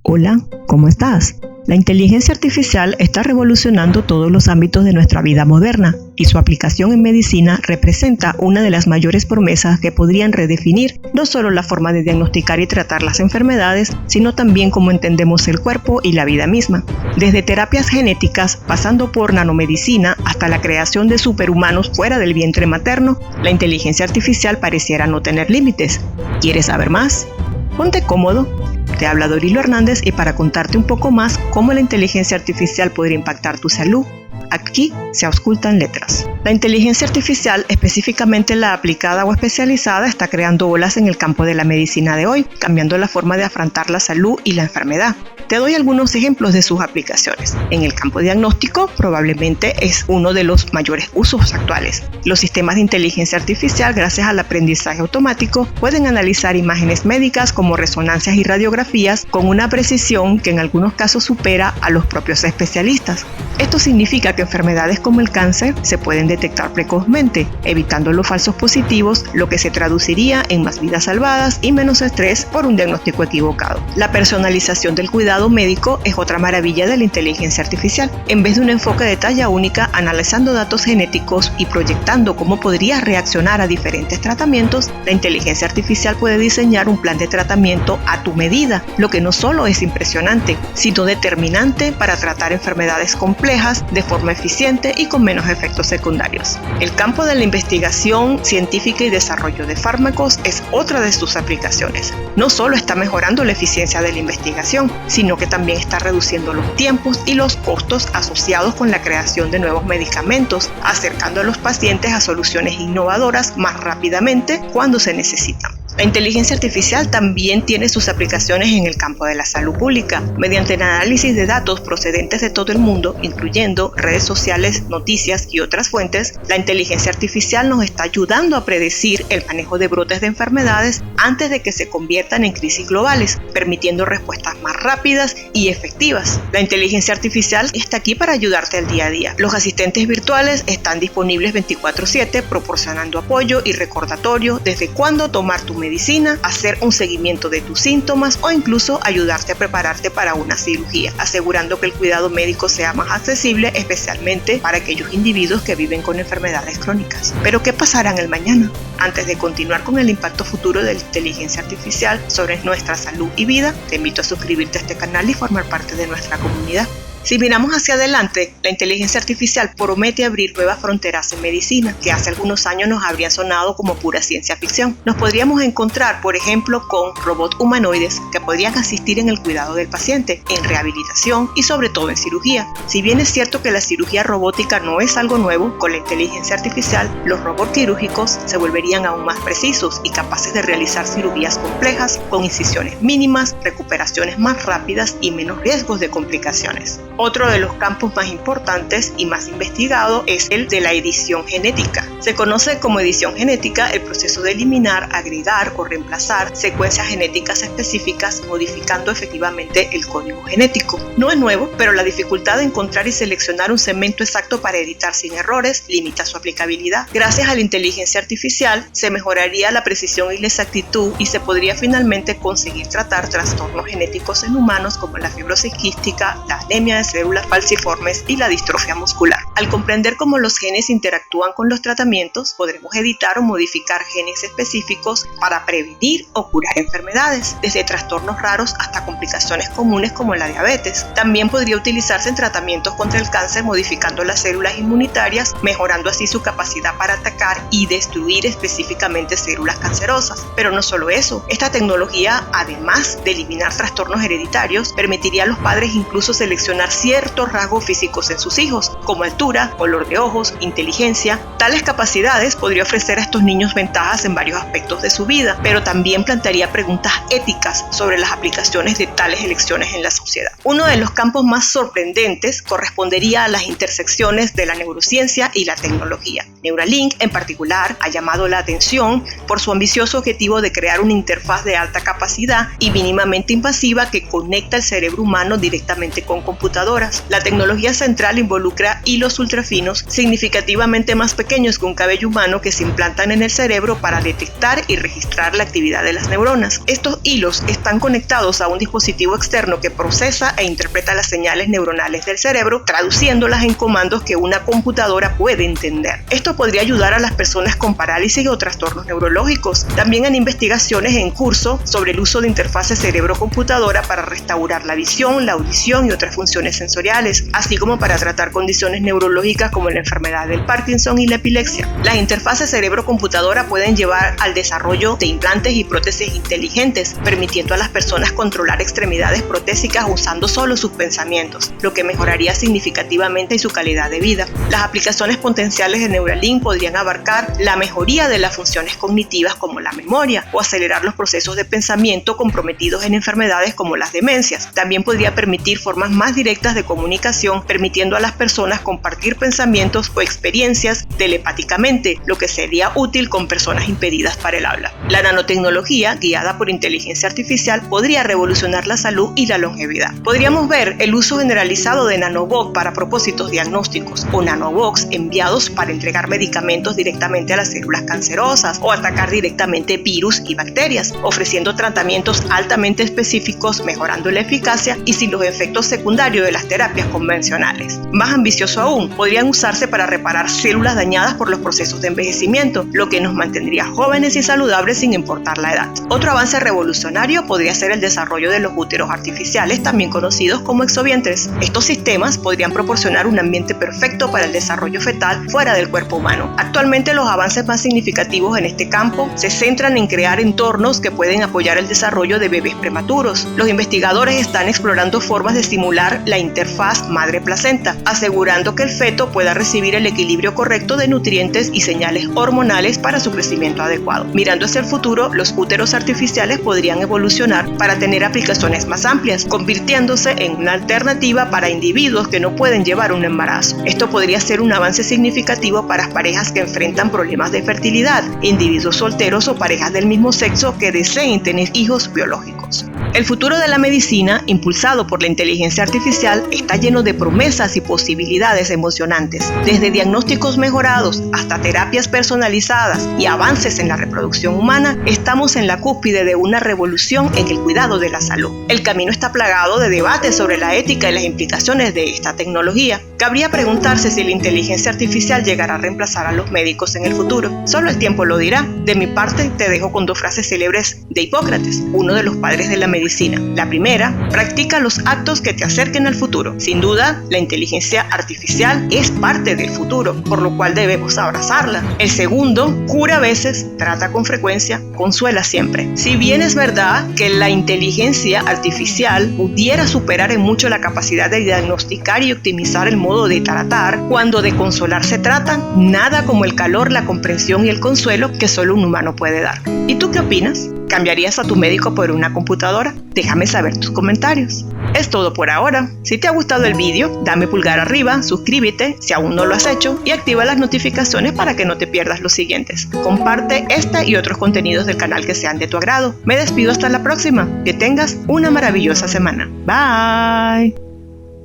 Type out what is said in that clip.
Hola, ¿cómo estás? La inteligencia artificial está revolucionando todos los ámbitos de nuestra vida moderna y su aplicación en medicina representa una de las mayores promesas que podrían redefinir no solo la forma de diagnosticar y tratar las enfermedades, sino también cómo entendemos el cuerpo y la vida misma. Desde terapias genéticas, pasando por nanomedicina hasta la creación de superhumanos fuera del vientre materno, la inteligencia artificial pareciera no tener límites. ¿Quieres saber más? Ponte cómodo. Te habla Dorilo Hernández y para contarte un poco más cómo la inteligencia artificial podría impactar tu salud, aquí se auscultan letras. La inteligencia artificial, específicamente la aplicada o especializada, está creando olas en el campo de la medicina de hoy, cambiando la forma de afrontar la salud y la enfermedad. Te doy algunos ejemplos de sus aplicaciones. En el campo diagnóstico, probablemente es uno de los mayores usos actuales. Los sistemas de inteligencia artificial, gracias al aprendizaje automático, pueden analizar imágenes médicas como resonancias y radiografías con una precisión que en algunos casos supera a los propios especialistas. Esto significa que enfermedades como el cáncer se pueden detectar precozmente, evitando los falsos positivos, lo que se traduciría en más vidas salvadas y menos estrés por un diagnóstico equivocado. La personalización del cuidado médico es otra maravilla de la inteligencia artificial. En vez de un enfoque de talla única, analizando datos genéticos y proyectando cómo podrías reaccionar a diferentes tratamientos, la inteligencia artificial puede diseñar un plan de tratamiento a tu medida, lo que no solo es impresionante, sino determinante para tratar enfermedades complejas de forma eficiente y con menos efectos secundarios. El campo de la investigación científica y desarrollo de fármacos es otra de sus aplicaciones. No solo está mejorando la eficiencia de la investigación, sino que también está reduciendo los tiempos y los costos asociados con la creación de nuevos medicamentos, acercando a los pacientes a soluciones innovadoras más rápidamente cuando se necesitan. La inteligencia artificial también tiene sus aplicaciones en el campo de la salud pública. Mediante el análisis de datos procedentes de todo el mundo, incluyendo redes sociales, noticias y otras fuentes, la inteligencia artificial nos está ayudando a predecir el manejo de brotes de enfermedades antes de que se conviertan en crisis globales, permitiendo respuestas más rápidas y efectivas. La inteligencia artificial está aquí para ayudarte al día a día. Los asistentes virtuales están disponibles 24/7, proporcionando apoyo y recordatorio desde cuándo tomar tu medicina, hacer un seguimiento de tus síntomas o incluso ayudarte a prepararte para una cirugía, asegurando que el cuidado médico sea más accesible, especialmente para aquellos individuos que viven con enfermedades crónicas. Pero ¿qué pasará en el mañana? Antes de continuar con el impacto futuro de la inteligencia artificial sobre nuestra salud y vida, te invito a suscribirte a este canal y formar parte de nuestra comunidad. Si miramos hacia adelante, la inteligencia artificial promete abrir nuevas fronteras en medicina, que hace algunos años nos habrían sonado como pura ciencia ficción. Nos podríamos encontrar, por ejemplo, con robots humanoides que podrían asistir en el cuidado del paciente, en rehabilitación y sobre todo en cirugía. Si bien es cierto que la cirugía robótica no es algo nuevo, con la inteligencia artificial, los robots quirúrgicos se volverían aún más precisos y capaces de realizar cirugías complejas con incisiones mínimas, recuperaciones más rápidas y menos riesgos de complicaciones. Otro de los campos más importantes y más investigado es el de la edición genética. Se conoce como edición genética el proceso de eliminar, agregar o reemplazar secuencias genéticas específicas, modificando efectivamente el código genético. No es nuevo, pero la dificultad de encontrar y seleccionar un segmento exacto para editar sin errores limita su aplicabilidad. Gracias a la inteligencia artificial se mejoraría la precisión y la exactitud y se podría finalmente conseguir tratar trastornos genéticos en humanos como la fibrosis quística, la anemia de células falciformes y la distrofia muscular. Al comprender cómo los genes interactúan con los tratamientos, podremos editar o modificar genes específicos para prevenir o curar enfermedades, desde trastornos raros hasta complicaciones comunes como la diabetes. También podría utilizarse en tratamientos contra el cáncer, modificando las células inmunitarias, mejorando así su capacidad para atacar y destruir específicamente células cancerosas. Pero no solo eso, esta tecnología, además de eliminar trastornos hereditarios, permitiría a los padres incluso seleccionar ciertos rasgos físicos en sus hijos, como altura, color de ojos, inteligencia. Tales capacidades podría ofrecer a estos niños ventajas en varios aspectos de su vida, pero también plantearía preguntas éticas sobre las aplicaciones de tales elecciones en la sociedad. Uno de los campos más sorprendentes correspondería a las intersecciones de la neurociencia y la tecnología. Neuralink, en particular, ha llamado la atención por su ambicioso objetivo de crear una interfaz de alta capacidad y mínimamente invasiva que conecta el cerebro humano directamente con computadoras. La tecnología central involucra hilos electrodos ultrafinos significativamente más pequeños que un cabello humano que se implantan en el cerebro para detectar y registrar la actividad de las neuronas. Estos hilos están conectados a un dispositivo externo que procesa e interpreta las señales neuronales del cerebro, traduciéndolas en comandos que una computadora puede entender. Esto podría ayudar a las personas con parálisis o trastornos neurológicos. También hay investigaciones en curso sobre el uso de interfaces cerebro-computadora para restaurar la visión, la audición y otras funciones sensoriales, así como para tratar condiciones neurológicas como la enfermedad del Parkinson y la epilepsia. Las interfaces cerebro-computadora pueden llevar al desarrollo de implantes y prótesis inteligentes, permitiendo a las personas controlar extremidades protésicas usando solo sus pensamientos, lo que mejoraría significativamente su calidad de vida. Las aplicaciones potenciales de Neuralink podrían abarcar la mejoría de las funciones cognitivas como la memoria o acelerar los procesos de pensamiento comprometidos en enfermedades como las demencias. También podría permitir formas más directas de comunicación, permitiendo a las personas compartir pensamientos o experiencias telepáticamente, lo que sería útil con personas impedidas para el habla. La nanotecnología, guiada por inteligencia artificial, podría revolucionar la salud y la longevidad. Podríamos ver el uso generalizado de nanobots para propósitos diagnósticos o nanobots enviados para entregar medicamentos directamente a las células cancerosas o atacar directamente virus y bacterias, ofreciendo tratamientos altamente específicos, mejorando la eficacia y sin los efectos secundarios de las terapias convencionales. Más ambicioso aún, podrían usarse para reparar células dañadas por los procesos de envejecimiento, lo que nos mantendría jóvenes y saludables sin importar la edad. Otro avance revolucionario podría ser el desarrollo de los úteros artificiales, también conocidos como exovientres. Estos sistemas podrían proporcionar un ambiente perfecto para el desarrollo fetal fuera del cuerpo humano. Actualmente los avances más significativos en este campo se centran en crear entornos que pueden apoyar el desarrollo de bebés prematuros. Los investigadores están explorando formas de estimular la interfaz madre-placenta, asegurando que el feto pueda recibir el equilibrio correcto de nutrientes y señales hormonales para su crecimiento adecuado. Mirando hacia el futuro, los úteros artificiales podrían evolucionar para tener aplicaciones más amplias, convirtiéndose en una alternativa para individuos que no pueden llevar un embarazo. Esto podría ser un avance significativo para parejas que enfrentan problemas de fertilidad, individuos solteros o parejas del mismo sexo que deseen tener hijos biológicos. El futuro de la medicina, impulsado por la inteligencia artificial, está lleno de promesas y posibilidades emocionantes. Desde diagnósticos mejorados hasta terapias personalizadas y avances en la reproducción humana, estamos en la cúspide de una revolución en el cuidado de la salud. El camino está plagado de debates sobre la ética y las implicaciones de esta tecnología. Cabría preguntarse si la inteligencia artificial llegará a reemplazar a los médicos en el futuro. Solo el tiempo lo dirá. De mi parte, te dejo con dos frases célebres de Hipócrates, uno de los padres de la medicina. La primera, practica los actos que te acerquen al futuro. Sin duda, la inteligencia artificial es parte del futuro, por lo cual debemos abrazarla. El segundo, cura a veces, trata con frecuencia, consuela siempre. Si bien es verdad que la inteligencia artificial pudiera superar en mucho la capacidad de diagnosticar y optimizar el modo de tratar, cuando de consolar se trata, nada como el calor, la comprensión y el consuelo que solo un humano puede dar. ¿Y tú qué opinas? ¿Cambiarías a tu médico por una computadora? Déjame saber tus comentarios. Es todo por ahora. Si te ha gustado el vídeo, dame pulgar arriba, suscríbete si aún no lo has hecho y activa las notificaciones para que no te pierdas los siguientes. Comparte este y otros contenidos del canal que sean de tu agrado. Me despido hasta la próxima. Que tengas una maravillosa semana. Bye.